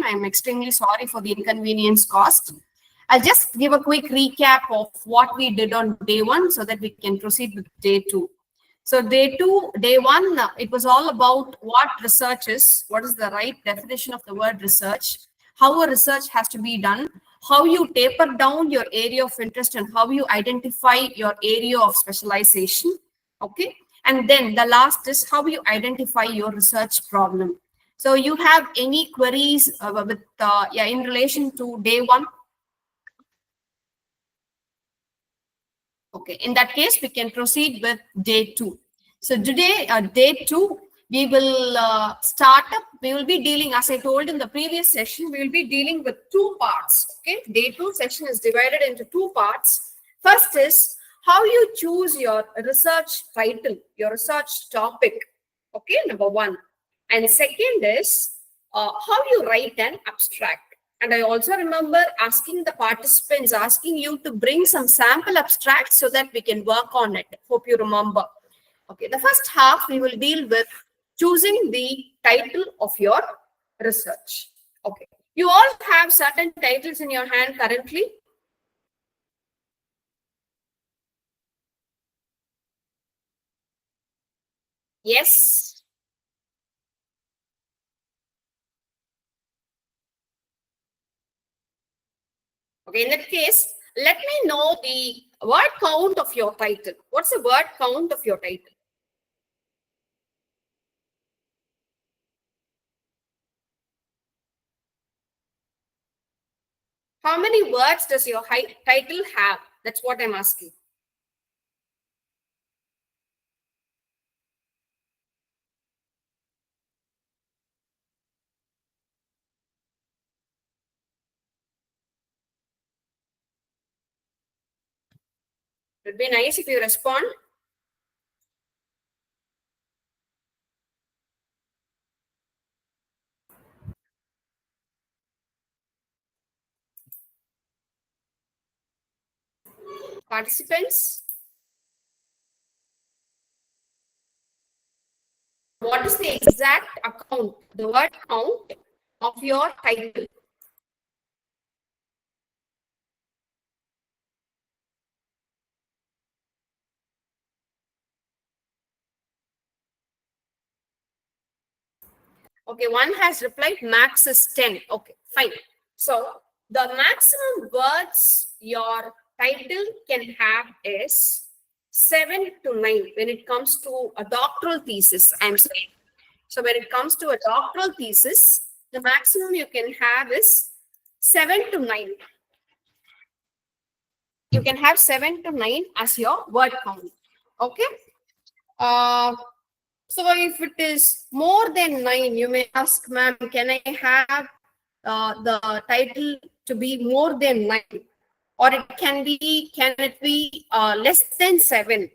I'm extremely sorry for the inconvenience caused. I'll just give a quick recap of what we did on day 1 so that we can proceed with day 2. So day 1, it was all about what research is, what is the right definition of the word research, how a research has to be done, how you taper down your area of interest, and how you identify your area of specialization. Okay. And then the last is how you identify your research problem. So you have any queries in relation to day 1? Okay, in that case, we can proceed with day 2. So today, day 2, we will start up. We will be dealing, as I told in the previous session, we will be dealing with 2 parts. Okay, day 2 section is divided into 2 parts. First is how you choose your research title, your research topic. Okay, number 1. And second is how you write an abstract. And I also remember asking the participants, asking you to bring some sample abstracts so that we can work on it. Hope you remember. Okay, the first half we will deal with choosing the title of your research. Okay, you all have certain titles in your hand currently. Yes. Okay, in that case, let me know the word count of your title. What's the word count of your title? How many words does your title have? That's what I'm asking. It would be nice if you respond. Participants, what is the exact account, the word count of your title? Okay, one has replied max is 10. Okay, fine. So the maximum words your title can have is 7 to 9 when it comes to a doctoral thesis, I'm saying. So when it comes to a doctoral thesis, the maximum you can have is 7 to 9. You can have 7 to 9 as your word count. Okay. So if it is more than 9, you may ask, ma'am, can I have the title to be more than 9? Or can it be less than 7?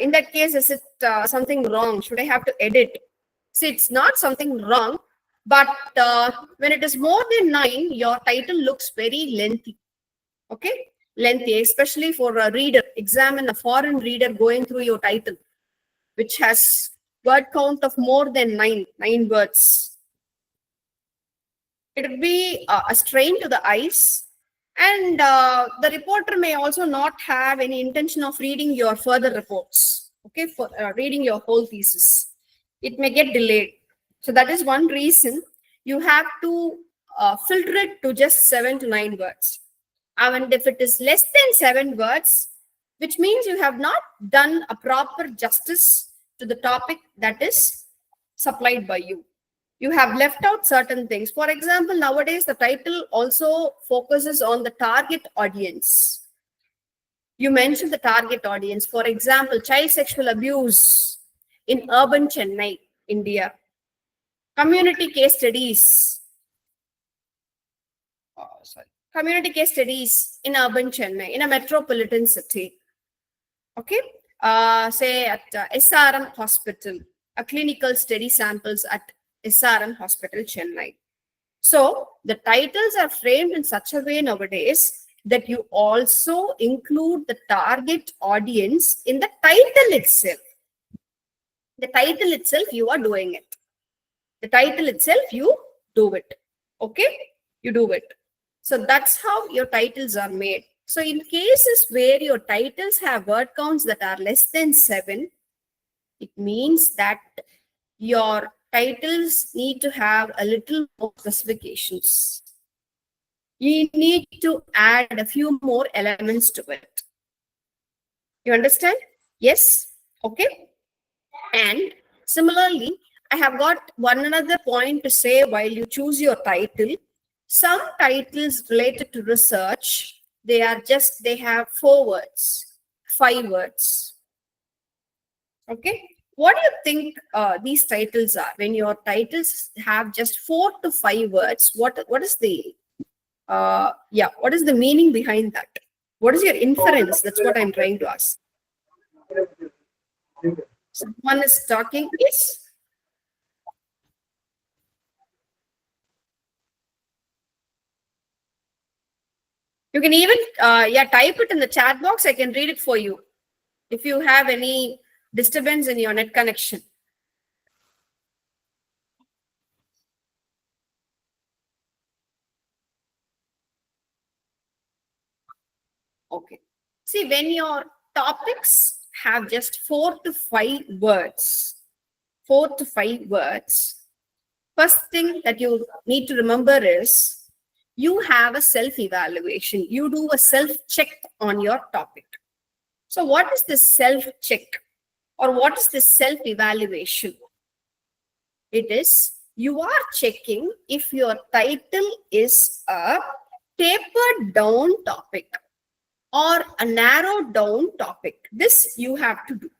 In that case, is it something wrong? Should I have to edit? See, it's not something wrong, but when it is more than 9, your title looks very lengthy. Okay, lengthy, especially for a reader. Examine a foreign reader going through your title, which has word count of more than 9 words. It will be a strain to the eyes, and the reporter may also not have any intention of reading your further reports. Okay, for reading your whole thesis, it may get delayed. So that is one reason you have to filter it to just 7 to 9 words. And if it is less than 7 words, which means you have not done a proper justice to the topic that is supplied by you. You have left out certain things. For example, nowadays the title also focuses on the target audience. You mentioned the target audience. For example, child sexual abuse in urban Chennai, India. Community case studies. Community case studies in urban Chennai, in a metropolitan city. Okay, say at SRM Hospital, a clinical study samples at SRM Hospital, Chennai. So the titles are framed in such a way nowadays that you also include the target audience in the title itself. The title itself, you are doing it. The title itself, you do it. Okay, you do it. So that's how your titles are made. So in cases where your titles have word counts that are less than 7, it means that your titles need to have a little more specifications. You need to add a few more elements to it. You understand? Yes? Okay. And similarly, I have got one another point to say while you choose your title. Some titles related to research, they have 4 words, 5 words. Okay. What do you think these titles are? When your titles have just 4 to 5 words, what is the what is the meaning behind that? What is your inference? That's what I'm trying to ask. Someone is talking. Yes. You can even type it in the chat box. I can read it for you if you have any disturbance in your net connection. Okay. See, when your topics have just 4 to 5 words, 4 to 5 words, first thing that you need to remember is you have a self-evaluation. You do a self-check on your topic. So what is this self-check or what is this self-evaluation? It is you are checking if your title is a tapered down topic or a narrowed down topic. This you have to do.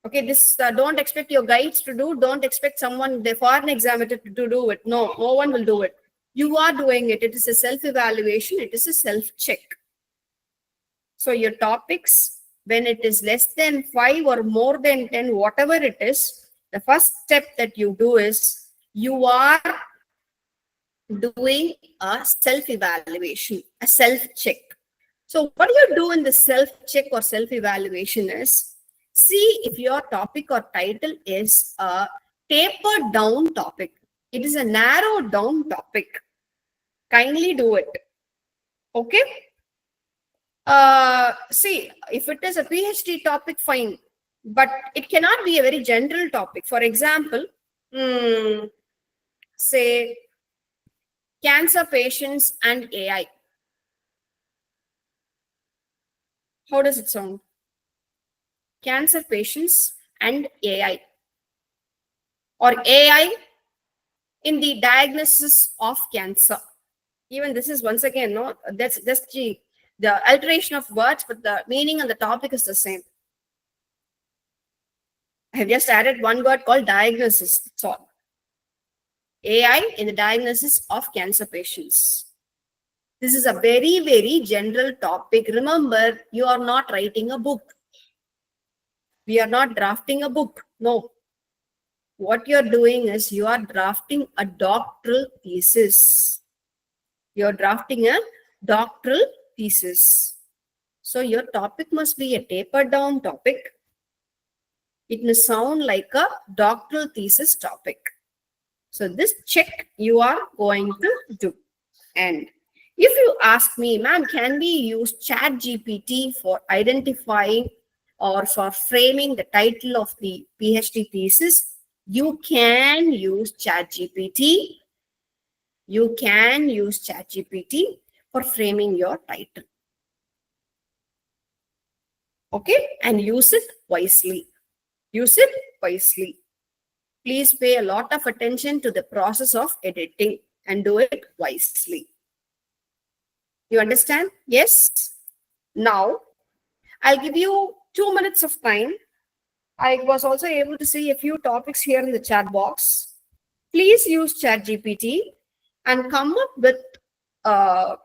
Okay, this don't expect your guides to do. Don't expect someone, the foreign examiner, to do it. No one will do it. You are doing it. It is a self-evaluation. It is a self-check. So your topics, when it is less than 5 or more than 10, whatever it is, the first step that you do is you are doing a self-evaluation, a self-check. So what you do in the self-check or self-evaluation is see if your topic or title is a tapered down topic. It is a narrowed down topic. Kindly do it. Okay. See, if it is a PhD topic, fine. But it cannot be a very general topic. For example, say cancer patients and AI. How does it sound? Cancer patients and AI. Or AI in the diagnosis of cancer. Even this is once again, no, that's the alteration of words, but the meaning and the topic is the same. I have just added one word called diagnosis. That's all. AI in the diagnosis of cancer patients. This is a very, very general topic. Remember, you are not writing a book. We are not drafting a book. No. What you're doing is you are drafting a doctoral thesis. You're drafting a doctoral thesis. So your topic must be a tapered down topic. It must sound like a doctoral thesis topic. So this check you are going to do. And if you ask me, ma'am, can we use ChatGPT for identifying or for framing the title of the PhD thesis? You can use ChatGPT. You can use ChatGPT for framing your title. Okay, and use it wisely. Use it wisely. Please pay a lot of attention to the process of editing and do it wisely. You understand? Yes? Now, I'll give you 2 minutes of time. I was also able to see a few topics here in the chat box. Please use ChatGPT and come up with a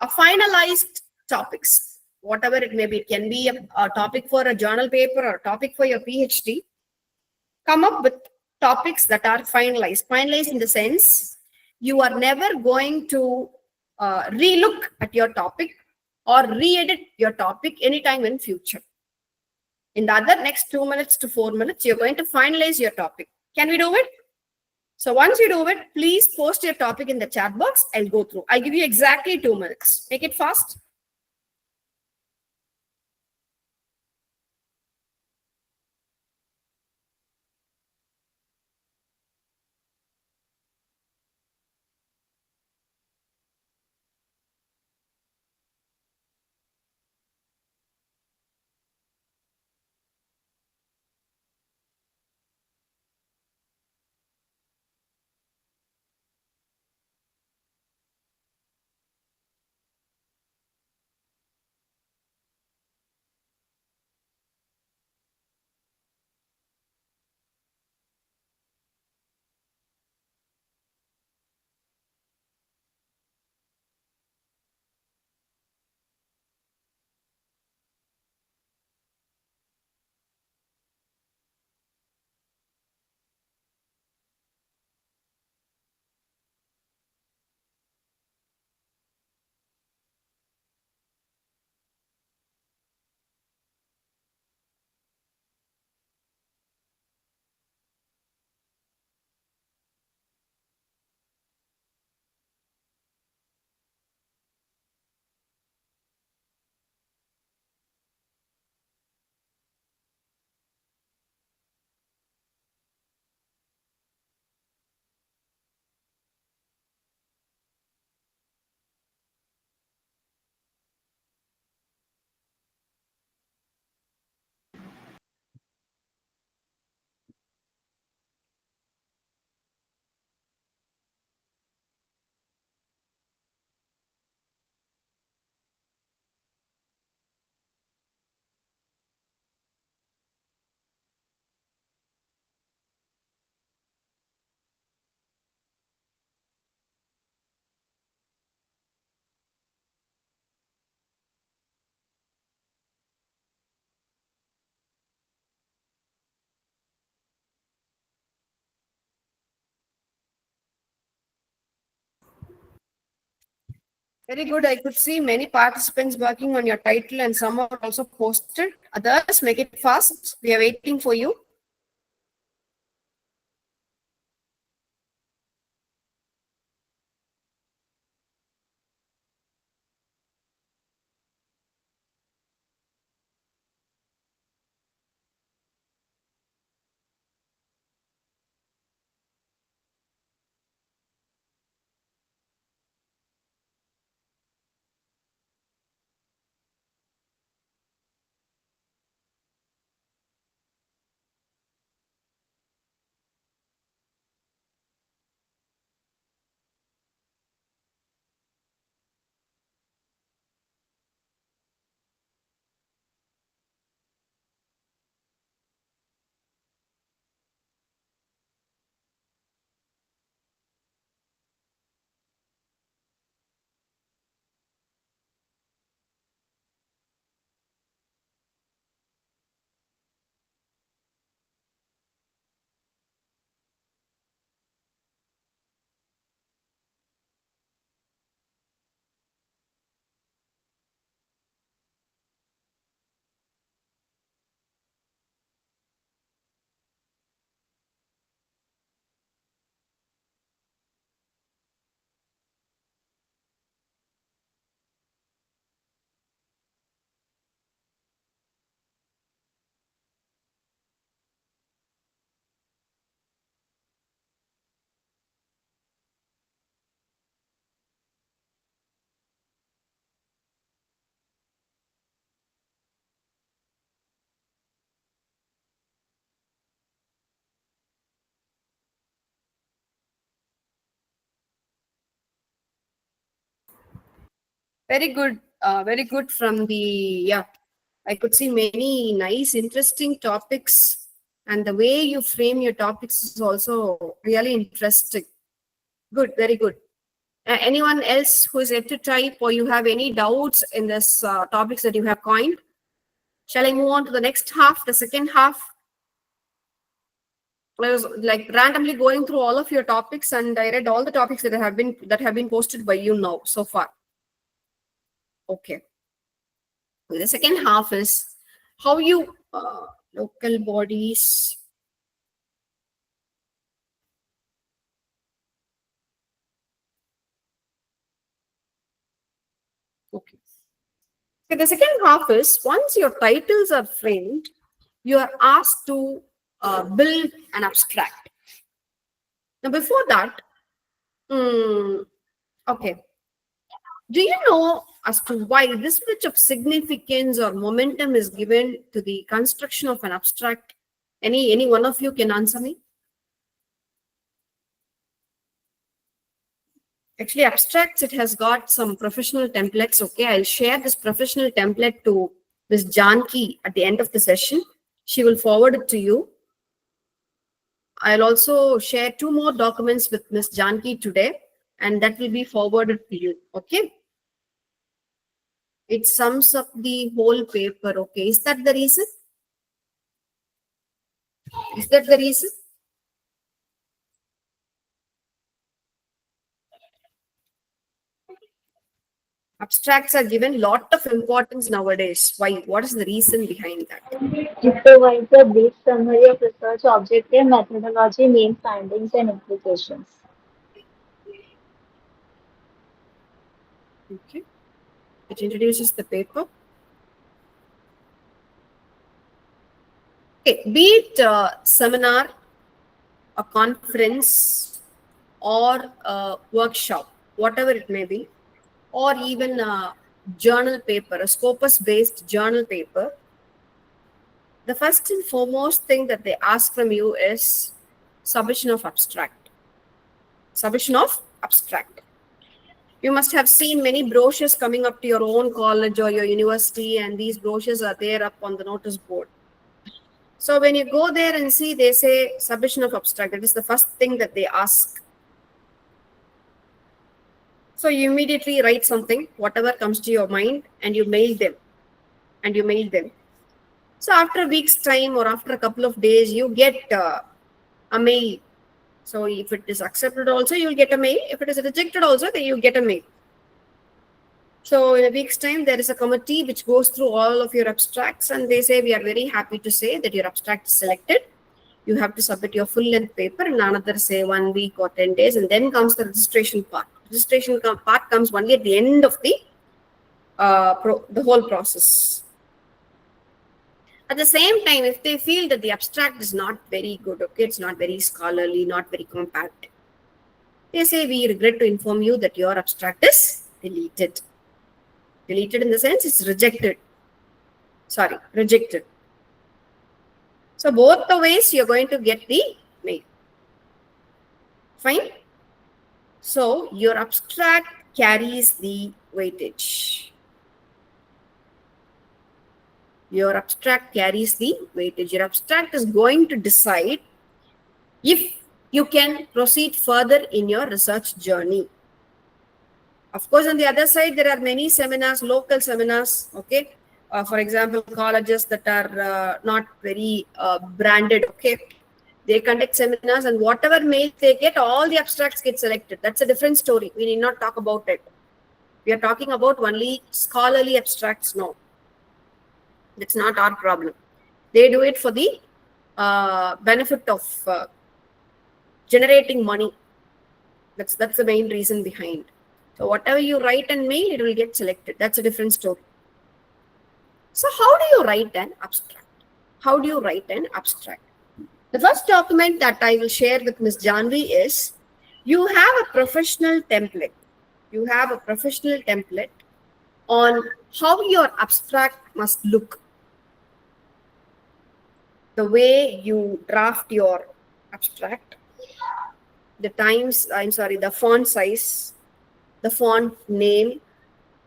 finalized topics, whatever it may be. It can be a topic for a journal paper or a topic for your PhD. Come up with topics that are finalized. Finalized in the sense, you are never going to relook at your topic or re-edit your topic anytime in future. In the other next 2 minutes to 4 minutes, you're going to finalize your topic. Can we do it? So once you do it, please post your topic in the chat box. I'll go through. I'll give you exactly 2 minutes. Make it fast. Very good. I could see many participants working on your title and some are also posted. Others, make it fast. We are waiting for you. Very good. Very good from the, yeah. I could see many nice, interesting topics. And the way you frame your topics is also really interesting. Good, very good. Anyone else who is yet to type or you have any doubts in this topics that you have coined? Shall I move on to the next half, the second half? I was like randomly going through all of your topics and I read all the topics that have been posted by you now so far. Okay. The second half is how you local bodies. Okay. So the second half is once your titles are framed, you are asked to build an abstract. Now, before that, okay, do you know as to why this much of significance or momentum is given to the construction of an abstract? Any one of you can answer me? Actually, abstracts, it has got some professional templates. Okay, I'll share this professional template to Ms. Janki at the end of the session. She will forward it to you. I'll also share 2 more documents with Ms. Janki today, and that will be forwarded to you. Okay. It sums up the whole paper. Okay. Is that the reason? Is that the reason? Abstracts are given lot of importance nowadays. Why? What is the reason behind that? It provides a brief summary of research objective, methodology, main findings, and implications. Okay. It introduces the paper. Okay. Be it a seminar, a conference, or a workshop, whatever it may be, or even a journal paper, a scopus-based journal paper, the first and foremost thing that they ask from you is submission of abstract. Submission of abstract. You must have seen many brochures coming up to your own college or your university, and these brochures are there up on the notice board. So when you go there and see, they say submission of abstract. That is the first thing that they ask. So you immediately write something, whatever comes to your mind, and you mail them. And you mail them. So after a week's time or after a couple of days, you get a mail. So if it is accepted also, you'll get a mail. If it is rejected also, then you get a mail. So in a week's time, there is a committee which goes through all of your abstracts, and they say, we are very happy to say that your abstract is selected. You have to submit your full length paper in another, say, 1 week or 10 days. And then comes the registration part. Registration part comes only at the end of the whole process. At the same time, if they feel that the abstract is not very good, okay, it's not very scholarly, not very compact, they say, we regret to inform you that your abstract is deleted. Deleted in the sense it's rejected. Sorry, rejected. So both the ways you're going to get the mail. Fine. So your abstract carries the weightage. Your abstract carries the weightage. Your abstract is going to decide if you can proceed further in your research journey. Of course, on the other side, there are many seminars, local seminars, okay? For example, colleges that are not very branded, okay? They conduct seminars, and whatever mail they get, all the abstracts get selected. That's a different story. We need not talk about it. We are talking about only scholarly abstracts now. That's not our problem. They do it for the benefit of generating money. That's the main reason behind. So whatever you write and mail, it will get selected. That's a different story. So how do you write an abstract? How do you write an abstract? The first document that I will share with Ms. Janvi is, you have a professional template. You have a professional template on how your abstract must look. The way you draft your abstract, the font size, the font name,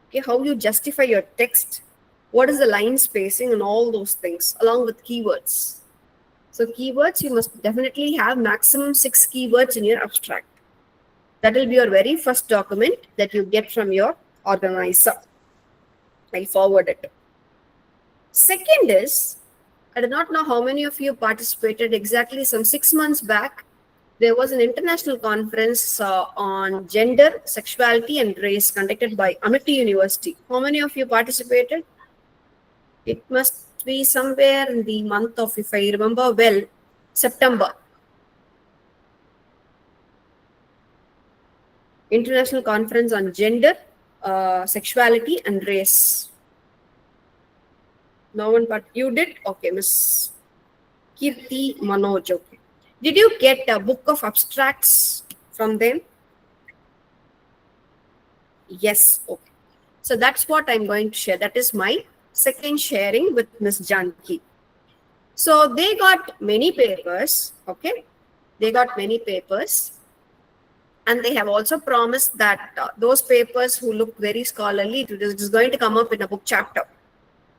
okay, how you justify your text, what is the line spacing, and all those things, along with keywords. So keywords, you must definitely have maximum 6 keywords in your abstract. That will be your very first document that you get from your organizer. I'll forward it. Second is, I do not know how many of you participated. Exactly some 6 months back, there was an international conference on gender, sexuality, and race conducted by Amity University. How many of you participated? It must be somewhere in the month of, if I remember well, September. International Conference on Gender, sexuality and race. No one but you did? Okay, Miss Kirti Manoj. Okay. Did you get a book of abstracts from them? Yes. Okay. So that's what I'm going to share. That is my second sharing with Miss Janki. So they got many papers. Okay. They got many papers. And they have also promised that those papers who look very scholarly, it is going to come up in a book chapter.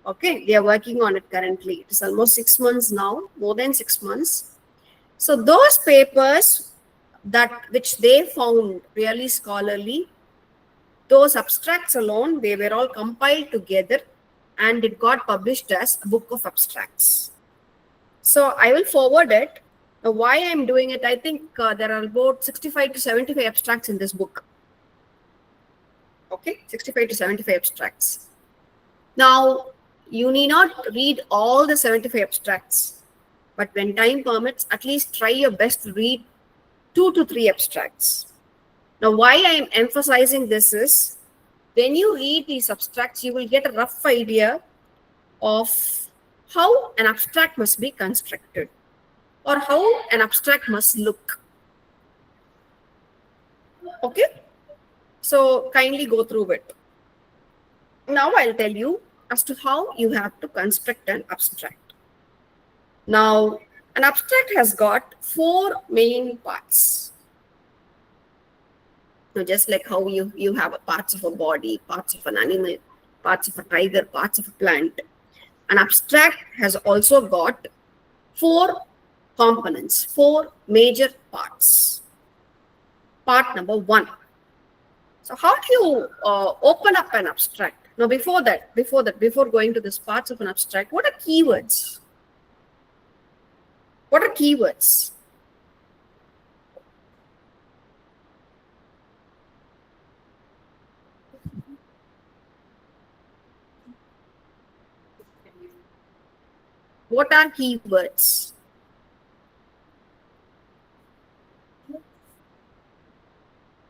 Okay. They are working on it currently. It is almost 6 months now, more than 6 months. So those papers that which they found really scholarly, those abstracts alone, they were all compiled together and it got published as a book of abstracts. So I will forward it. Now, why I'm doing it, I think there are about 65 to 75 abstracts in this book. Okay, 65 to 75 abstracts. Now, you need not read all the 75 abstracts, but when time permits, at least try your best to read 2 to 3 abstracts. Now, why I am emphasizing this is, when you read these abstracts, you will get a rough idea of how an abstract must be constructed or how an abstract must look. Okay? So, kindly go through it. Now, I'll tell you as to how you have to construct an abstract. Now, an abstract has got 4 main parts. Now, just like how you have parts of a body, parts of an animal, parts of a tiger, parts of a plant. An abstract has also got 4 components, 4 major parts. Part number 1. So how do you open up an abstract? Now, before going to this parts of an abstract, what are keywords? What are keywords? What are keywords?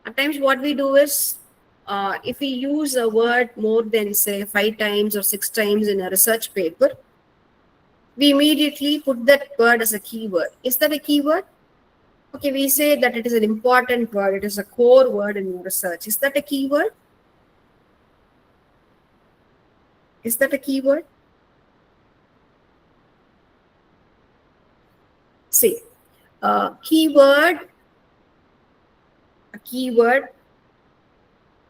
At times what we do is, if we use a word more than say 5 times or 6 times in a research paper, we immediately put that word as a keyword. Is that a keyword? Okay, we say that it is an important word, it is a core word in your research. Is that a keyword? Is that a keyword? See, a keyword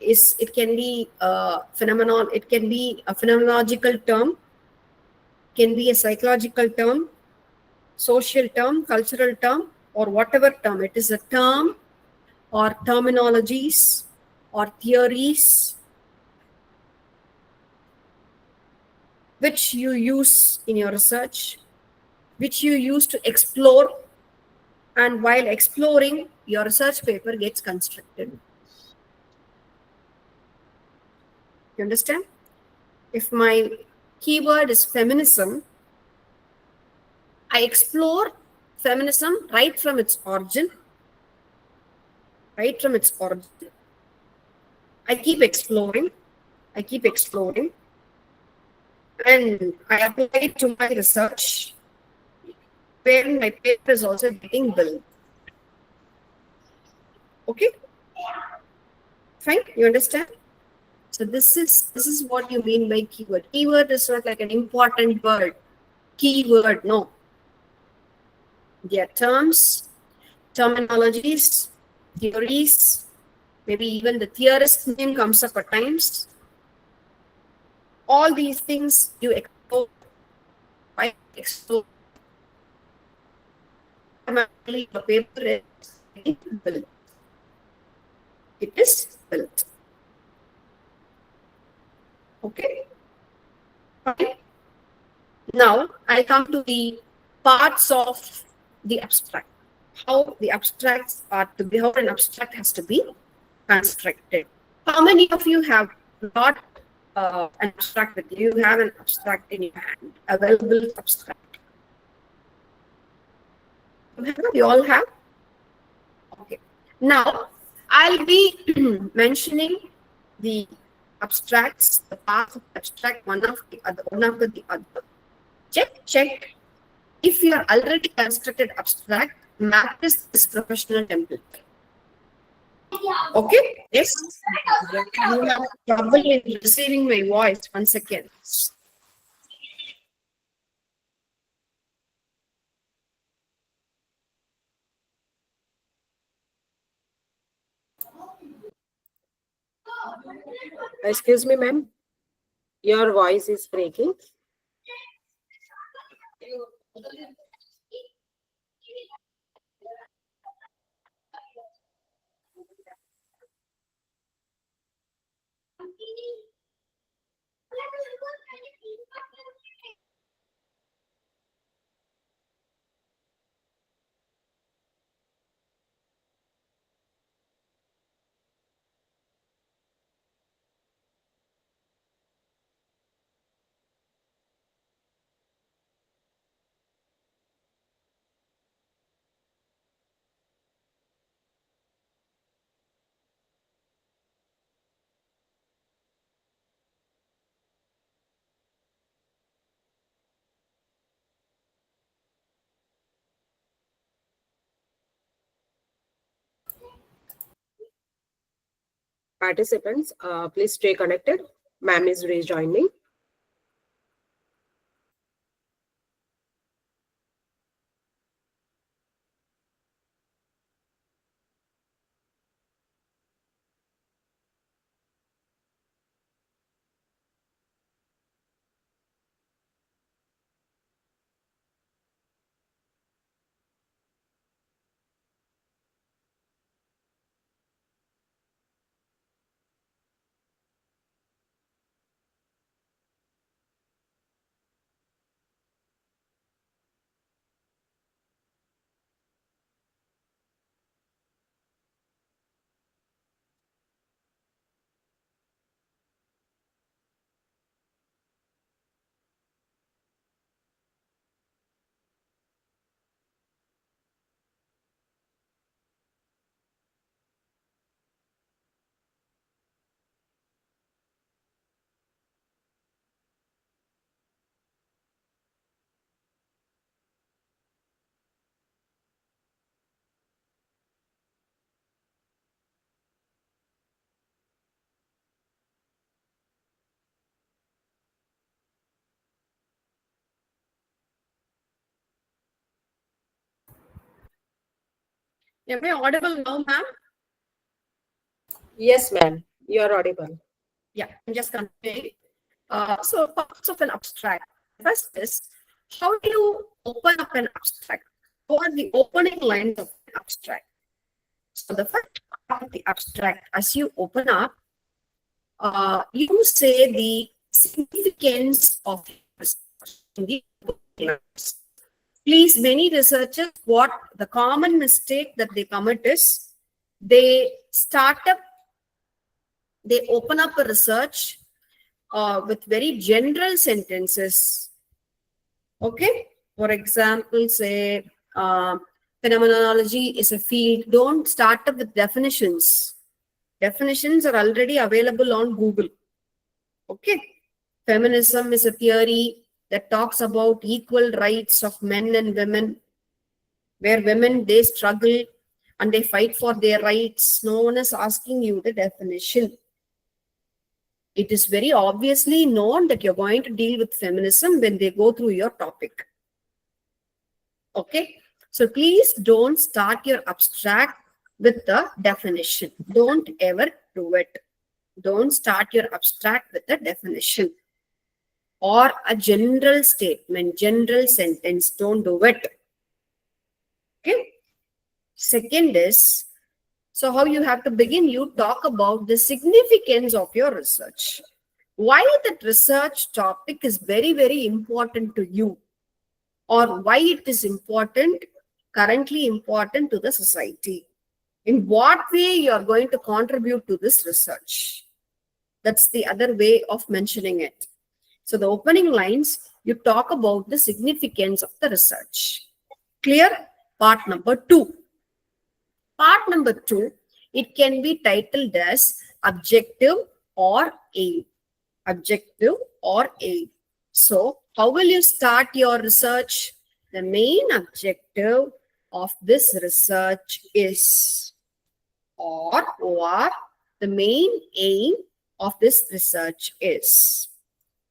is, it can be a phenomenon, it can be a phenomenological term, can be a psychological term, social term, cultural term, or whatever term. It is a term or terminologies or theories which you use in your research, which you use to explore, and while exploring, your research paper gets constructed. You understand? If my keyword is feminism, I explore feminism right from its origin. Right from its origin. I keep exploring. And I apply it to my research, where my paper is also getting built. Okay? Fine? You understand? So this is what you mean by keyword. Keyword is not like an important word. Keyword, no. They are terms, terminologies, theories, maybe even the theorist's name comes up at times. All these things you explore. I explore. Automatically, your paper is built. It is built. Okay. Fine. Now I come to the parts of the abstract. How the abstracts are to be, how an abstract has to be constructed. How many of you have got an abstract with you? You have an abstract in your hand, a well-built abstract. You all have? Okay. Now I'll be mentioning the abstracts, the path of abstract one after the other. Check. If you are already constructed abstract, map this professional template. Okay, yes. You have trouble in receiving my voice. 1 second. Excuse me, ma'am. Your voice is breaking. Participants, please stay connected. Ma'am is rejoining. Am I audible now, ma'am? Yes, ma'am. You are audible. Yeah, I'm just continuing. So parts of an abstract. First is, how do you open up an abstract? What are the opening lines of an abstract? So the first part of the abstract, as you open up, you say the significance of research in the opening lines. Please, many researchers, what the common mistake that they commit is they open up a research with very general sentences. Okay, for example, say phenomenology is a field. Don't start up with definitions. Definitions are already available on Google. Okay, feminism is a theory that talks about equal rights of men and women, where women, they struggle and they fight for their rights. No one is asking you the definition. It is very obviously known that you're going to deal with feminism when they go through your topic. Okay, so please don't start your abstract with the definition. Don't ever do it. Don't start your abstract with a definition or a general statement, general sentence. Don't do it. Okay. Second is, so how you have to begin, you talk about the significance of your research. Why that research topic is very, very important to you, or why it is important, currently important to the society. In what way you are going to contribute to this research. That's the other way of mentioning it. So the opening lines, you talk about the significance of the research. Clear? Part number 2. Part number 2, it can be titled as objective or aim. Objective or aim. So, how will you start your research? The main objective of this research is, or the main aim of this research is.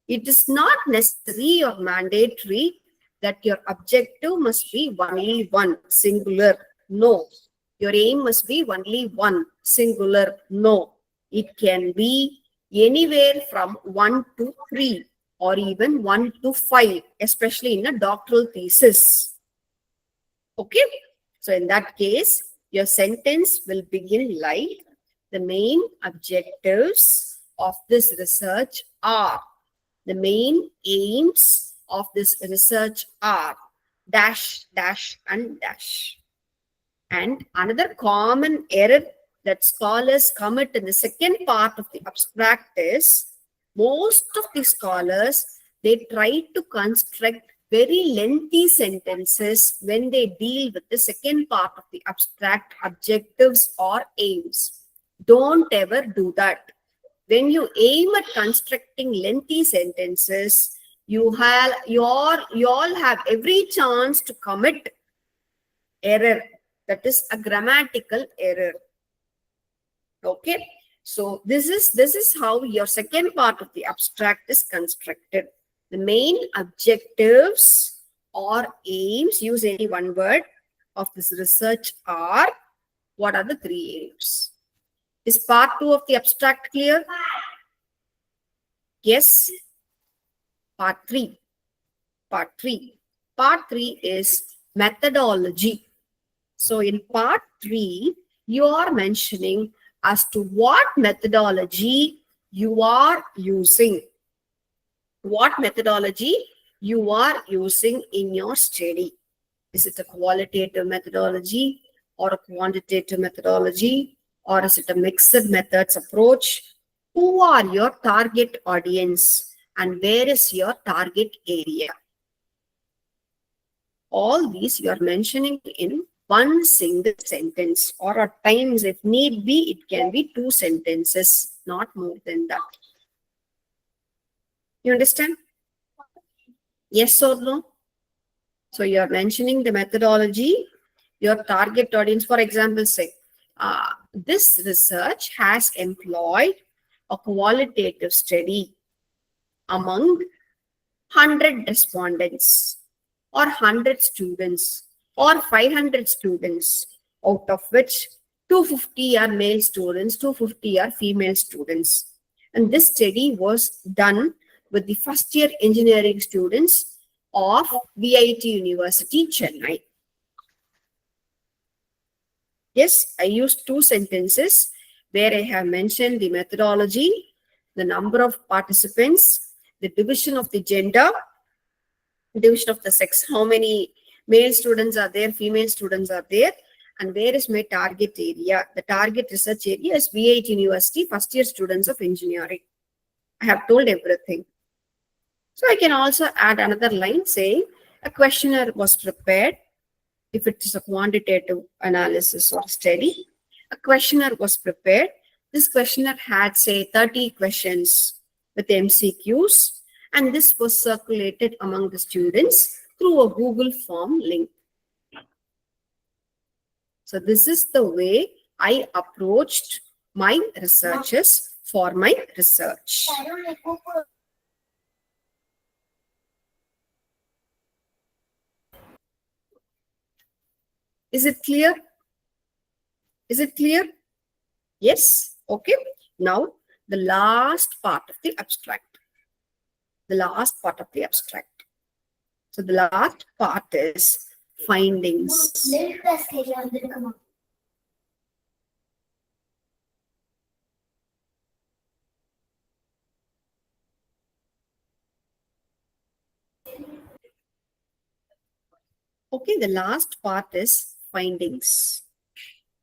It is not necessary or mandatory that your objective must be only one, singular. No. Your aim must be only one, singular. No. It can be anywhere from 1 to 3 or even 1 to 5, especially in a doctoral thesis. Okay? So in that case, your sentence will begin like, the main objectives of this research are, the main aims of this research are, dash, dash, and dash. And another common error that scholars commit in the second part of the abstract is, most of the scholars, they try to construct very lengthy sentences when they deal with the second part of the abstract, objectives or aims. Don't ever do that. When you aim at constructing lengthy sentences, you all have every chance to commit error. That is a grammatical error. Okay. So this is how your second part of the abstract is constructed. The main objectives or aims, use any one word, of this research are, what are the 3 aims? Is part 2 of the abstract clear? Yes. Part 3. Part 3. Part 3 is methodology. So in part 3, you are mentioning as to what methodology you are using. What methodology you are using in your study. Is it a qualitative methodology or a quantitative methodology, or is it a mixed methods approach? Who are your target audience and where is your target area? All these you are mentioning in one single sentence, or at times, if need be, it can be 2 sentences, not more than that. You understand? Yes or no? So you are mentioning the methodology, your target audience. For example, say, this research has employed a qualitative study among 100 respondents or 100 students or 500 students, out of which 250 are male students, 250 are female students. And this study was done with the first year engineering students of VIT University, Chennai. Yes, I used 2 sentences where I have mentioned the methodology, the number of participants, the division of the gender, division of the sex, how many male students are there, female students are there, and where is my target area. The target research area is VIT University, first year students of engineering. I have told everything. So I can also add another line saying a questionnaire was prepared. If it is a quantitative analysis or study, a questionnaire was prepared. This questionnaire had, say, 30 questions with MCQs, and this was circulated among the students through a Google form link. So this is the way I approached my researches for my research. Is it clear? Is it clear? Yes. Okay. Now, the last part of the abstract. The last part of the abstract. So, the last part is findings. Okay, the last part is findings.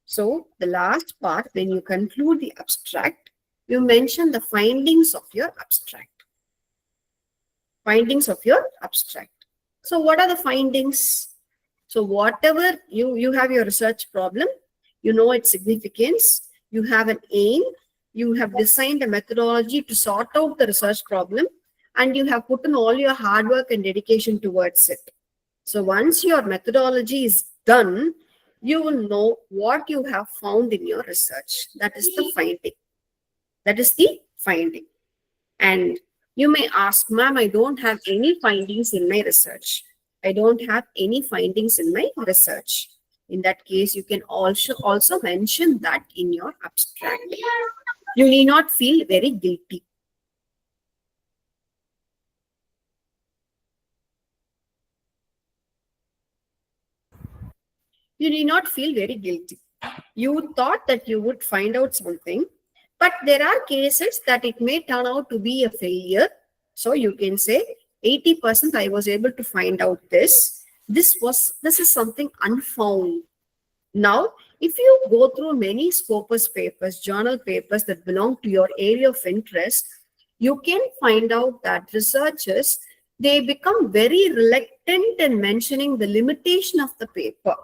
So, the last part, when you conclude the abstract, you mention the findings of your abstract. Findings of your abstract. So, what are the findings? So, whatever you have your research problem, you know its significance, you have an aim, you have designed a methodology to sort out the research problem, and you have put in all your hard work and dedication towards it. So once your methodology is done, you will know what you have found in your research. That is the finding. That is the finding. And you may ask, ma'am, I don't have any findings in my research. I don't have any findings in my research. In that case, you can also mention that in your abstract. You need not feel very guilty. You need not feel very guilty. You thought that you would find out something, but there are cases that it may turn out to be a failure. So you can say 80% I was able to find out this. This is something unfound. Now, if you go through many Scopus papers, journal papers that belong to your area of interest, you can find out that researchers, they become very reluctant in mentioning the limitation of the paper.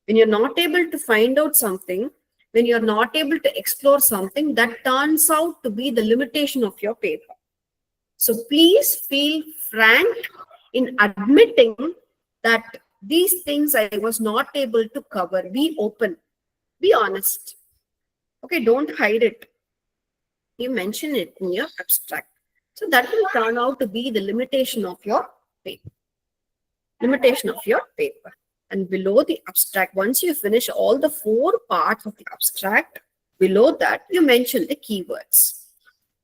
When you're not able to find out something, when you're not able to explore something, that turns out to be the limitation of your paper. So please feel frank in admitting that these things I was not able to cover. Be open. Be honest. Okay, don't hide it. You mention it in your abstract. So that will turn out to be the limitation of your paper. Limitation of your paper. And below the abstract, once you finish all the 4 parts of the abstract, below that you mention the keywords.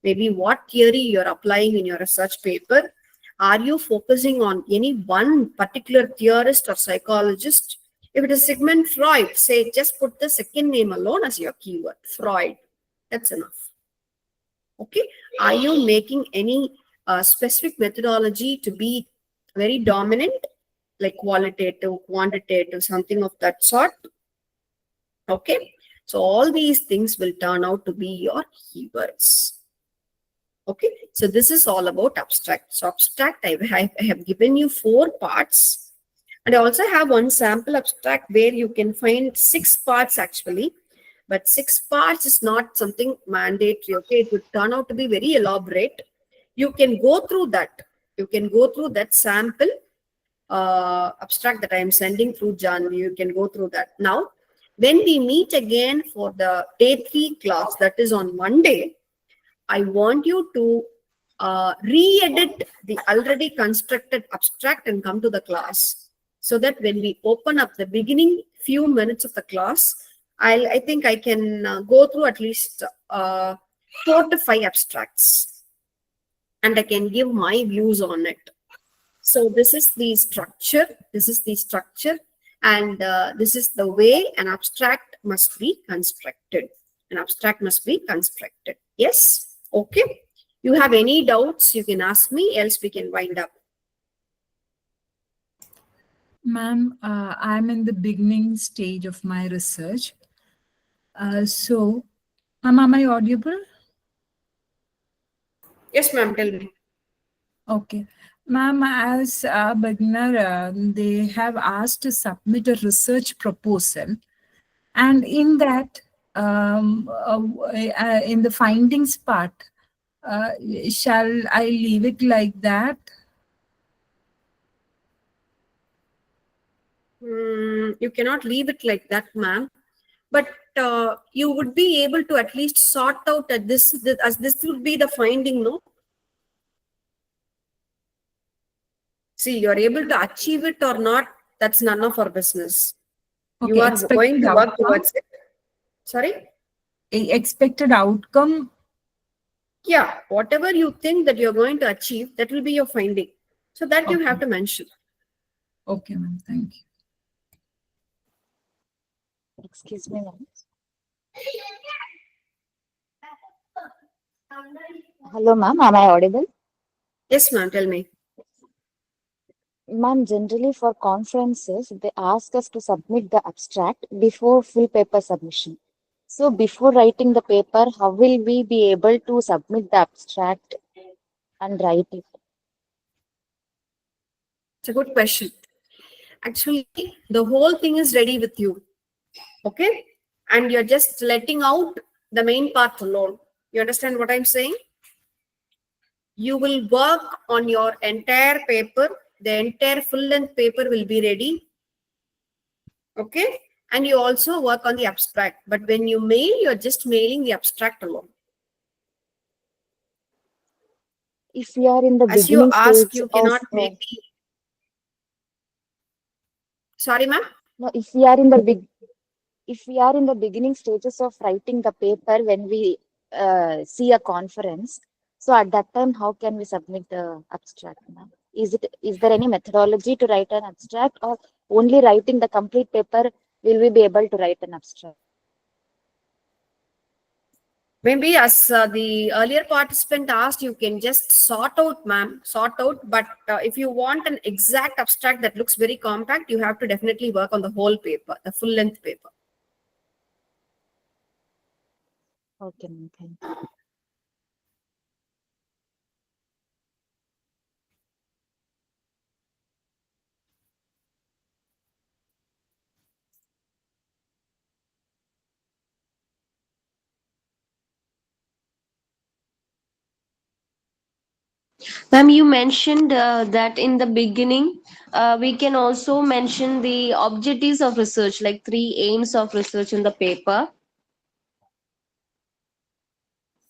Maybe what theory you're applying in your research paper. Are you focusing on any one particular theorist or psychologist? If it is Sigmund Freud, say just put the second name alone as your keyword, Freud. That's enough. Okay. Are you making any specific methodology to be very dominant, like qualitative, quantitative, something of that sort? Okay. So all these things will turn out to be your keywords. Okay, so this is all about abstract. So abstract, I have given you 4 parts, and I also have one sample abstract where you can find 6 parts actually, but 6 parts is not something mandatory. Okay, it would turn out to be very elaborate. You can go through that. You can go through that sample abstract that I am sending through Janvi. You can go through that. Now, when we meet again for the day 3 class, that is on Monday, I want you to re-edit the already constructed abstract and come to the class, so that when we open up the beginning few minutes of the class, I think I can go through at least 4 to 5 abstracts, and I can give my views on it. So this is the structure. This is the structure, and this is the way an abstract must be constructed. An abstract must be constructed. Yes. Okay. You have any doubts, you can ask me, else we can wind up. Ma'am, I'm in the beginning stage of my research. So, ma'am, am I audible? Yes, ma'am, tell me. Okay. Ma'am, as a beginner, they have asked to submit a research proposal. And in that, in the findings part, shall I leave it like that? You cannot leave it like that, ma'am. But you would be able to at least sort out that this would be the finding, no? See, you're able to achieve it or not, that's none of our business. Okay, You are going to work towards it. Sorry? Expected outcome. Yeah, whatever you think that you're going to achieve, that will be your finding. So that you have to mention. Okay, ma'am. Thank you. Excuse me, ma'am. Hello, ma'am. Am I audible? Yes, ma'am, tell me. Ma'am, generally for conferences, they ask us to submit the abstract before full paper submission. So before writing the paper, how will we be able to submit the abstract and write it? It's a good question. Actually, the whole thing is ready with you. Okay? And you're just letting out the main part alone. You understand what I'm saying? You will work on your entire paper. The entire full length paper will be ready. Okay. And you also work on the abstract. But when you mail, you're just mailing the abstract alone. If we are in the As you beginning ask, stage you of cannot maybe. Sorry, ma'am. no, if we are in the beginning stages of writing the paper when we see a conference, so at that time, how can we submit the abstract, ma'am? Is there any methodology to write an abstract, or only writing the complete paper will we be able to write an abstract? Maybe as the earlier participant asked, you can just sort out, ma'am, sort out. But if you want an exact abstract that looks very compact, you have to definitely work on the whole paper, the full length paper. Okay, ma'am. Thank you. Ma'am, you mentioned that in the beginning, we can also mention the objectives of research, like 3 aims of research in the paper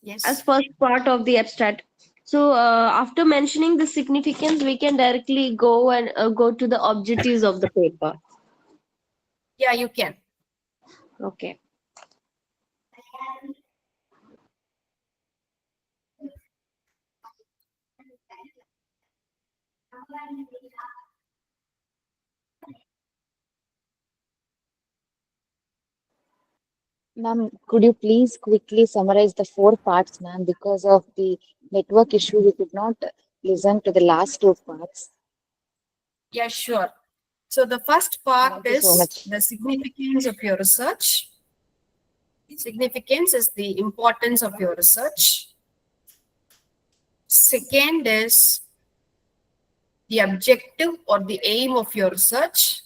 Yes. as first part of the abstract. So after mentioning the significance, we can directly go and go to the objectives of the paper. Yeah, you can. Okay. Ma'am, could you please quickly summarize the 4 parts, ma'am? Because of the network issue, we could not listen to the last 2 parts. Yeah, sure. So the first part Thank you so is much. the significance of your research. Significance is the importance of your research. Second is the objective or the aim of your research.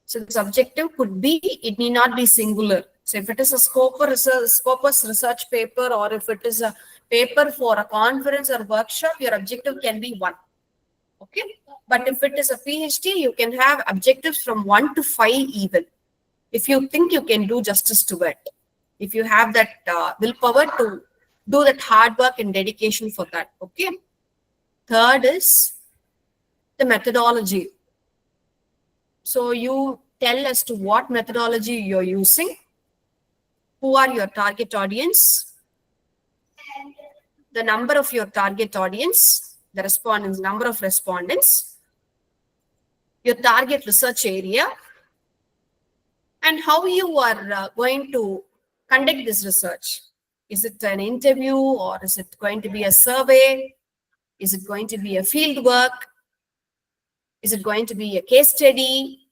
So this objective could be, it need not be singular. So if it is a Scopus research paper, or if it is a paper for a conference or workshop, your objective can be 1. Okay. But if it is a PhD, you can have objectives from 1 to 5 even. If you think you can do justice to it. If you have that willpower to do that hard work and dedication for that. Okay. Third is the methodology. So you tell as to what methodology you're using, who are your target audience, the number of your target audience, the respondents, number of respondents, your target research area, and how you are going to conduct this research. Is it an interview, or is it going to be a survey? Is it going to be a field work? Is it going to be a case study?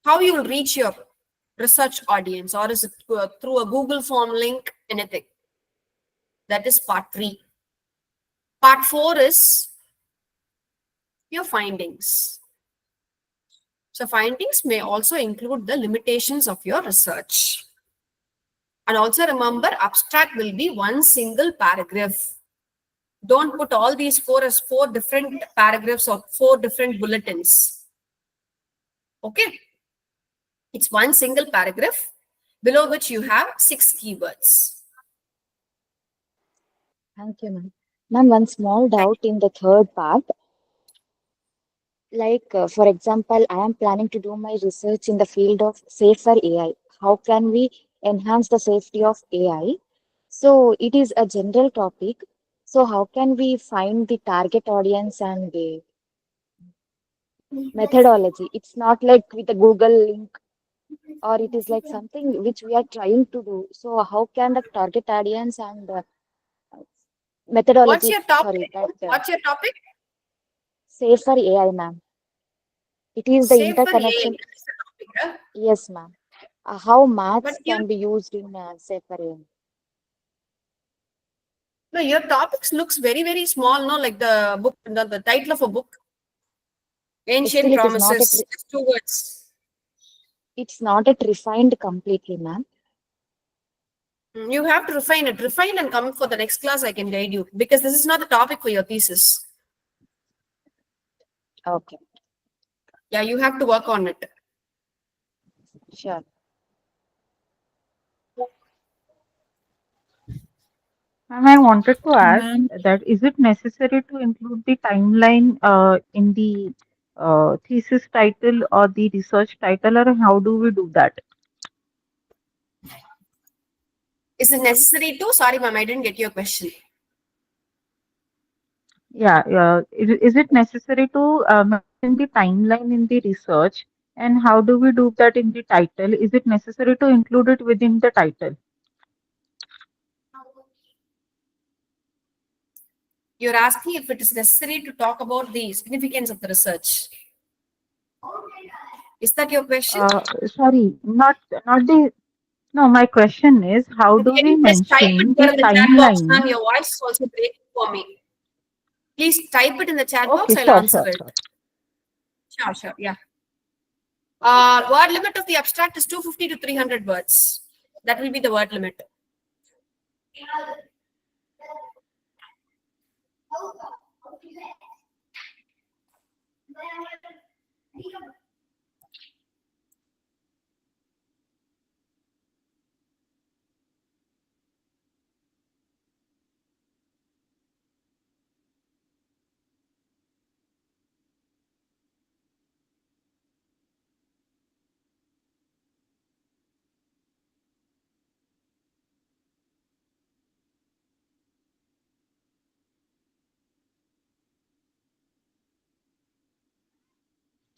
How you will reach your research audience, or is it through a Google form link, anything? That is part 3. Part 4 is your findings. So findings may also include the limitations of your research. And also remember, abstract will be 1 single paragraph. Don't put all these 4 as 4 different paragraphs or 4 different bulletins. Okay. It's 1 single paragraph, below which you have 6 keywords. Thank you, ma'am. Ma'am, one small doubt in the 3rd part. Like, for example, I am planning to do my research in the field of safer AI. How can we enhance the safety of AI? So it is a general topic. So how can we find the target audience and the methodology? It's not like with a Google link, or it is like something which we are trying to do. So how can the target audience and the What's methodology, your topic? sorry, that What's your topic? safer AI, ma'am. It is the Safer AI. interconnection. That is the topic, huh? Yes, ma'am. How But maths can be used in safer AI? no, your topics looks very, very small, no? Like the book, the title of a book. Ancient Still, it is not a Promises. Just 2 words. It's not yet refined completely, ma'am. You have to refine and come for the next class. I can guide you because this is not the topic for your thesis. Okay, Yeah, you have to work on it. sure. Ma'am, I wanted to ask Ma'am, that is it necessary to include the timeline in the thesis title or the research title, or how do we do that? Is it necessary to? Sorry, ma'am, I didn't get your question. Yeah, is it necessary to mention the timeline in the research, and how do we do that in the title? Is it necessary to include it within the title? You're asking if it is necessary to talk about the significance of the research. Is that your question? Sorry, not the. No, my question is, how do Can we you just type it mention here the in the chat box, ma'am? timeline? Your voice is also breaking for me. Please type it in the chat Okay, box. I'll sure, answer sure, it. sure. Sure. Yeah. Word limit of the abstract is 250 to 300 words. That will be the word limit.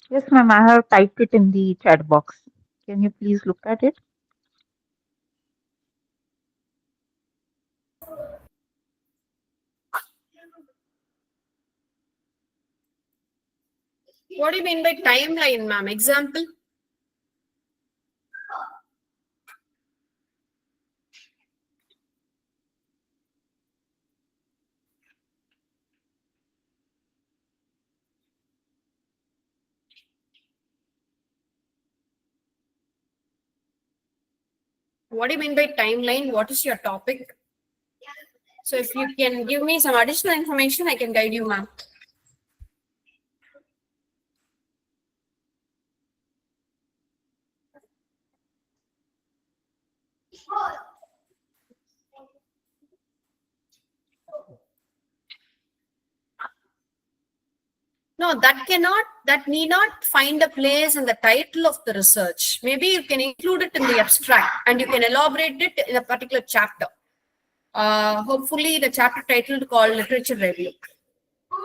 Yes, ma'am, I have typed it in the chat box. Can you please look at it? What do you mean by timeline, ma'am? Example? What do you mean by timeline? What is your topic? So if you can give me some additional information, I can guide you, ma'am. No, that need not find a place in the title of the research. Maybe you can include it in the abstract and you can elaborate it in a particular chapter. Hopefully the chapter title called literature review.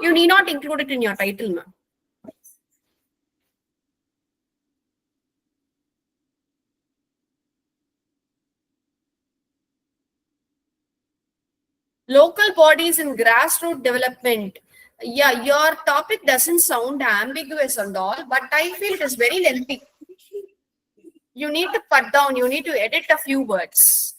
You need not include it in your title, ma'am. Local bodies in grassroots development. Yeah, your topic doesn't sound ambiguous and all, but I feel it is very lengthy. You need to cut down, you need to edit a few words.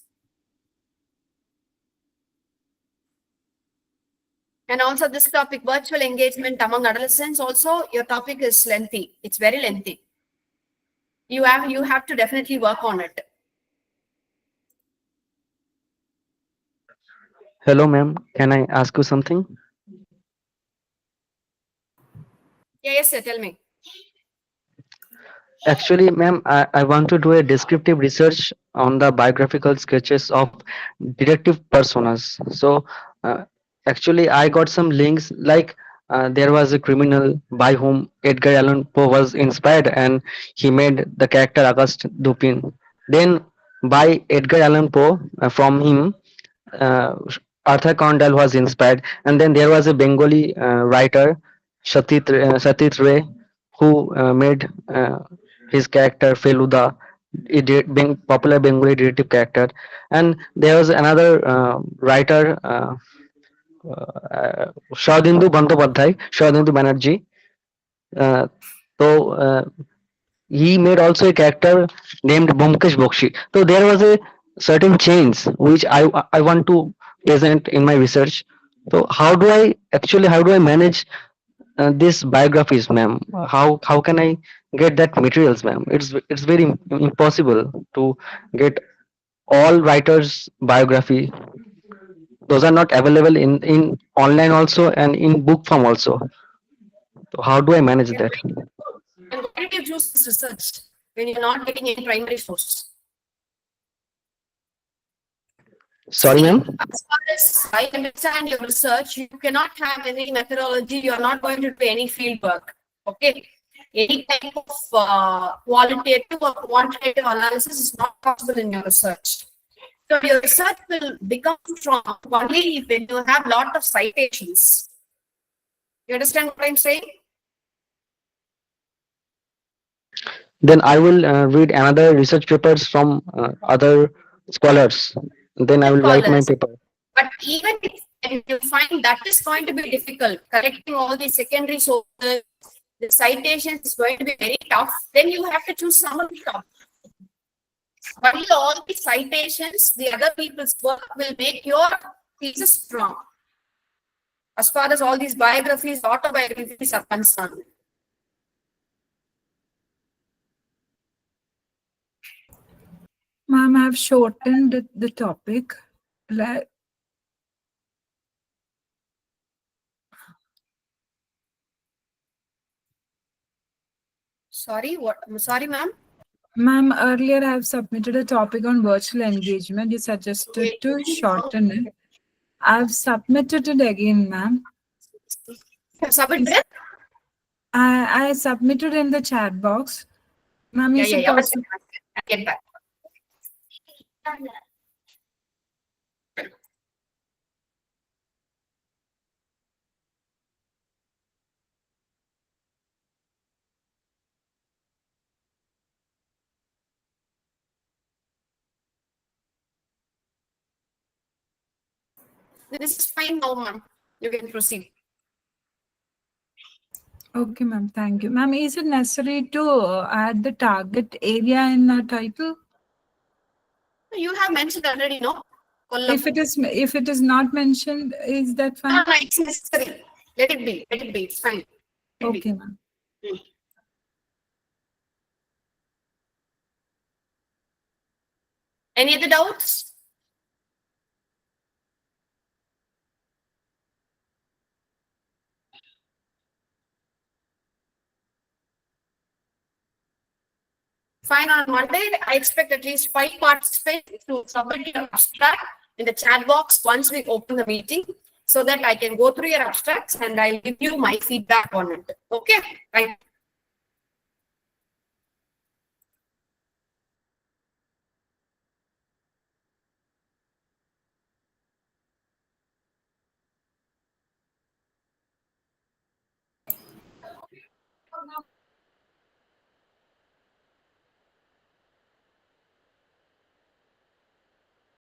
And also this topic, virtual engagement among adolescents, also your topic is lengthy. It's very lengthy. You have to definitely work on it. Hello, ma'am. Can I ask you something? Yeah, yes, sir, tell me. Actually, ma'am, I want to do a descriptive research on the biographical sketches of detective personas. So, actually, I got some links like there was a criminal by whom Edgar Allan Poe was inspired, and he made the character Auguste Dupin. Then, by Edgar Allan Poe, from him, uh, Arthur Conan Doyle was inspired, and then there was a Bengali writer, Satit Ray, who made his character Feluda, popular Bengali detective character, and there was another writer, Shardindu Bandyopadhyay, Shardindu Banerjee. Uh, so he made also a character named Bomkesh Bokshi. So there was a certain change which I want to present in my research. So how do I manage these biographies, ma'am? How can I get that materials, ma'am. It's very impossible to get all writers biography. Those are not available in online also and in book form also. So how do I manage that? And why did you choose this research when you're not getting any primary source? Sorry, See, ma'am. as far as I understand your research, you cannot have any methodology. You are not going to do any field work. Okay. Any type of qualitative or quantitative analysis is not possible in your research. So your research will become strong only when you have lot of citations. You understand what I'm saying? Then I will read another research papers from other scholars. Then I will write my Scholars. paper. But even if you find that is going to be difficult, collecting all the secondary sources, the citations is going to be very tough, then you have to choose some of the top. Only all the citations, the other people's work will make your thesis strong. As far as all these biographies, autobiographies are concerned. Ma'am, I've shortened the topic. Like, Sorry, what? I'm sorry, ma'am. ma'am, earlier I've submitted a topic on virtual engagement. You suggested to shorten it. I've submitted it again, ma'am. Submit it. I submitted in the chat box. Ma'am, Yeah, is it yeah. possible? I'll get back. This is fine now, ma'am. You can proceed. Okay, ma'am. Thank you. Ma'am, is it necessary to add the target area in our title? You have mentioned already, no? Kollam. If it is not mentioned, is that No, fine? no, it's necessary. Let it be. Let it be. It's fine. Let it be. Okay, ma'am. Any other doubts? Fine, on Monday, I expect at least 5 participants to submit your abstract in the chat box once we open the meeting so that I can go through your abstracts and I'll give you my feedback on it. Okay? Right.